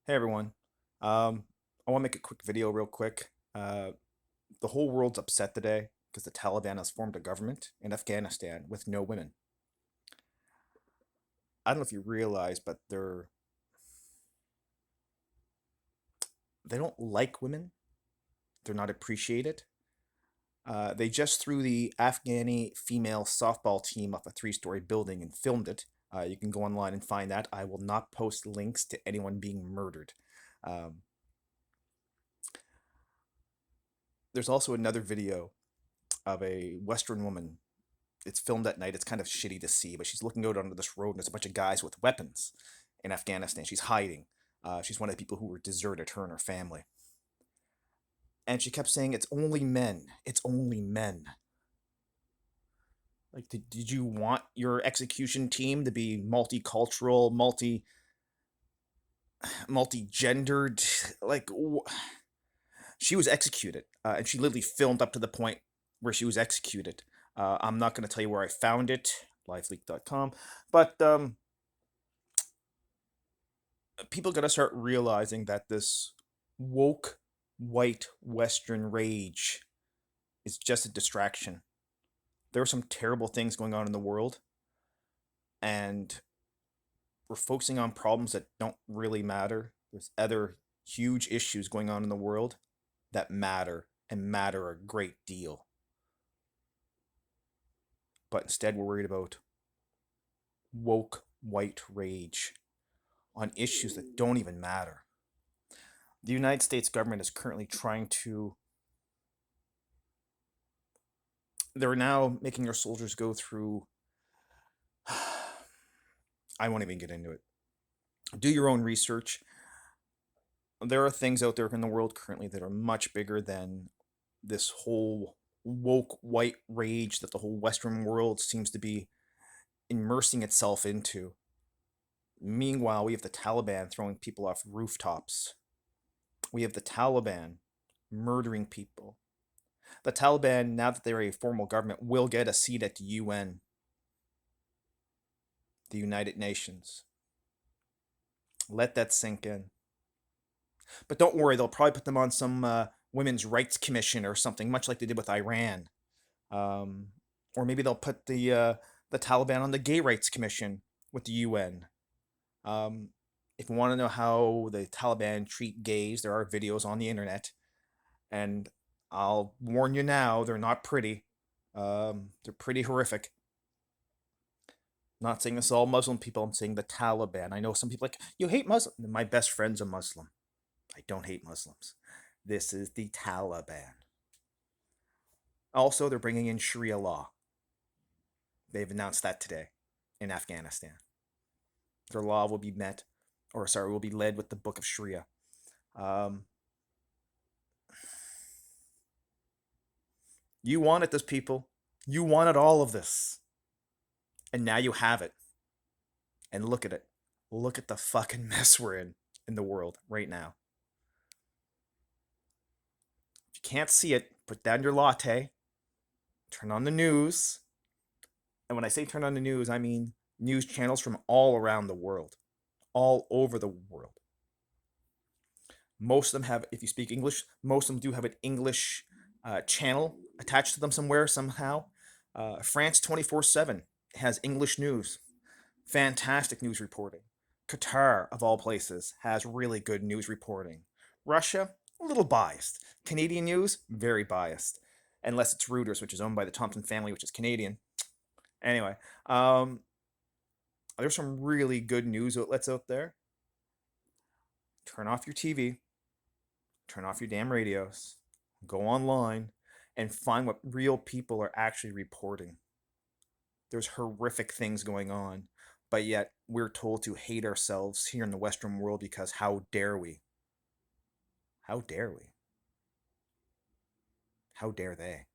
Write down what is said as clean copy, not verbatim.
Hey everyone. I want to make a quick video real quick. The whole world's upset today because the Taliban has formed a government in Afghanistan with no women. I don't know if you realize, but they don't like women. They're not appreciated. They just threw the Afghani female softball team off a three-story building and filmed it. You can go online and find that. I will not post links to anyone being murdered. Um, there's also another video of a Western woman. It's filmed at night. It's kind of shitty to see, but she's looking out onto this road, and there's a bunch of guys with weapons in Afghanistan. She's hiding. She's one of the people who were deserted, her and her family. And she kept saying, "It's only men. It's only men." Like, did you want your execution team to be multicultural, multi-gendered? Like, she was executed, and she literally filmed up to the point where she was executed. I'm not going to tell you where I found it, liveleak.com, but people got to start realizing that this woke white Western rage is just a distraction. There are some terrible things going on in the world, and we're focusing on problems that don't really matter. There's other huge issues going on in the world that matter and matter a great deal. But instead, we're worried about woke white rage on issues that don't even matter. The United States government is currently trying to, they're now making their soldiers go through, I won't even get into it. Do your own research. There are things out there in the world currently that are much bigger than this whole woke white rage that the whole Western world seems to be immersing itself into. Meanwhile, we have the Taliban throwing people off rooftops. We have the Taliban murdering people. The Taliban, now that they're a formal government, will get a seat at the UN, the United Nations. Let that sink in. But don't worry, they'll probably put them on some women's rights commission or something, much like they did with Iran. Um, or maybe they'll put the Taliban on the gay rights commission with the UN. If you want to know how the Taliban treat gays, there are videos on the internet, and I'll warn you now, they're not pretty. They're pretty horrific. Not saying this is all Muslim people, I'm saying the Taliban. I know some people like, you hate Muslims. My best friend's a Muslim. I don't hate Muslims. This is the Taliban. Also, they're bringing in Sharia law. They've announced that today in Afghanistan. Their law will be will be led with the Book of Sharia. Um, you wanted this, people. You wanted all of this. And now you have it. And look at it. Look at the fucking mess we're in the world right now. If you can't see it, put down your latte, turn on the news. And when I say turn on the news, I mean news channels from all around the world, all over the world. Most of them have, if you speak English, most of them do have an English channel attached to them somewhere, somehow. France 24/7 has English news. Fantastic news reporting. Qatar, of all places, has really good news reporting. Russia, a little biased. Canadian news, very biased. Unless it's Reuters, which is owned by the Thompson family, which is Canadian. Anyway, there's some really good news outlets out there. Turn off your TV, turn off your damn radios, go online, and find what real people are actually reporting. There's horrific things going on, but yet we're told to hate ourselves here in the Western world because how dare we? How dare we? How dare they?